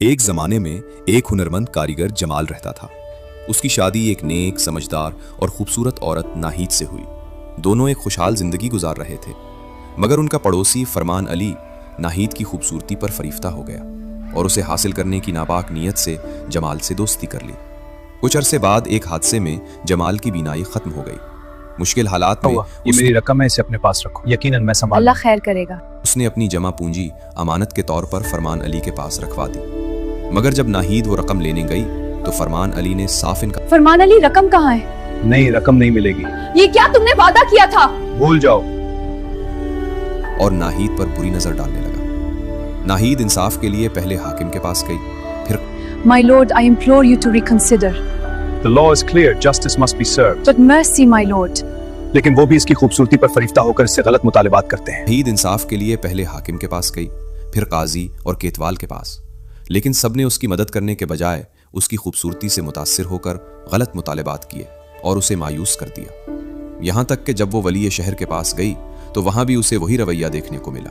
एक जमाने में एक हुनरमंद कारीगर जमाल रहता था। उसकी शादी एक नेक, समझदार और खूबसूरत औरत नाहीद से हुई। दोनों एक खुशहाल जिंदगी गुजार रहे थे, मगर उनका पड़ोसी फरमान अली नाहीद की खूबसूरती पर फरीफ्ता हो गया और उसे हासिल करने की नापाक नीयत से जमाल से दोस्ती कर ली। कुछ अरसे बाद एक हादसे में जमाल की बीनाई खत्म हो गई। मुश्किल हालात में ये मेरी रकम है, इसे अपने पास रखो, यकीनन मैं संभाल अल्लाह खैर करेगा। उसने अपनी जमा पूंजी अमानत के तौर पर फरमान अली के पास रखवा दी। मगर जब नाहीद वो रकम लेने गई तो फरमान अली ने साफ इनकार। फरमान अली, रकम कहाँ है? नहीं, रकम नहीं मिलेगी। ये क्या तुमने वादा किया था? भूल जाओ। और नाहीद पर बुरी नजर डालने लगा। नाहीद इंसाफ के लिए पहले हाकिम के पास गई, फिर My lord, I implore you to reconsider. The law is clear, justice must be served. But mercy, my lord. लेकिन वो भी इसकी खूबसूरती पर फरीफ्ता होकर इससे गलत मुतालिबात करते हैं। नाहीद इंसाफ के लिए पहले हाकिम के पास गई, फिर काजी और केतवाल के पास, लेकिन सबने उसकी मदद करने के बजाय उसकी खूबसूरती से मुतासिर होकर गलत मुतालिबात किए और उसे मायूस कर दिया। यहाँ तक कि जब वो वली शहर के पास गई तो वहां भी उसे वही रवैया देखने को मिला।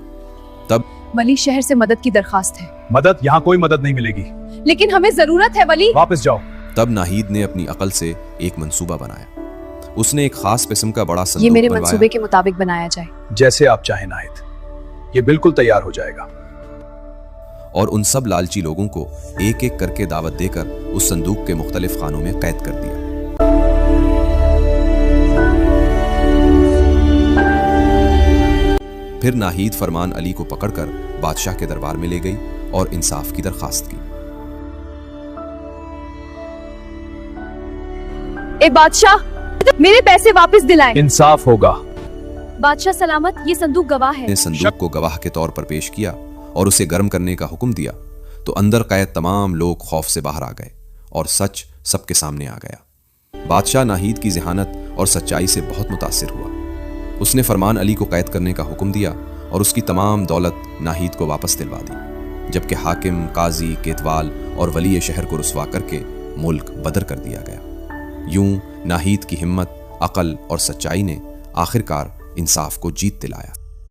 तब वली शहर से मदद की दरखास्त है। मदद? यहाँ कोई मदद नहीं मिलेगी। लेकिन हमें जरूरत है वली। वापस जाओ। तब नाहीद ने अपनी अकल से एक मंसूबा बनाया। उसने एक खास किस्म का बड़ा संदूक ये मेरे बनवाया। मंसूबे के मुताबिक बनाया जाए। जैसे आप चाहें नाहिद, ये बिल्कुल तैयार हो जाएगा। और उन सब लालची लोगों को एक एक करके दावत देकर उस संदूक के मुख्तलिफ खानों में कैद कर दिया। फिर नाहीद फरमान अली को पकड़कर बादशाह के दरबार में ले गई और इंसाफ की दरखास्त की। ए बादशाह, मेरे पैसे वापस दिलाएं। इंसाफ होगा। बादशाह सलामत, ये संदूक गवाह है। ने संदूक को गवाह के तौर पर पेश किया और उसे गर्म करने का हुक्म दिया तो अंदर कैद तमाम लोग खौफ से बाहर आ गए और सच सबके सामने आ गया। बादशाह नाहीद की ज़हानत और सच्चाई से बहुत मुतासिर हुआ। उसने फरमान अली को कैद करने का हुक्म दिया और उसकी तमाम दौलत नाहीद को वापस दिलवा दी, जबकि हाकिम, काजी, केतवाल और वली शहर को रुसवा करके मुल्क बदर कर दिया गया। यूं नाहीद की हिम्मत, अकल और सच्चाई ने आखिरकार इंसाफ को जीत दिलाया।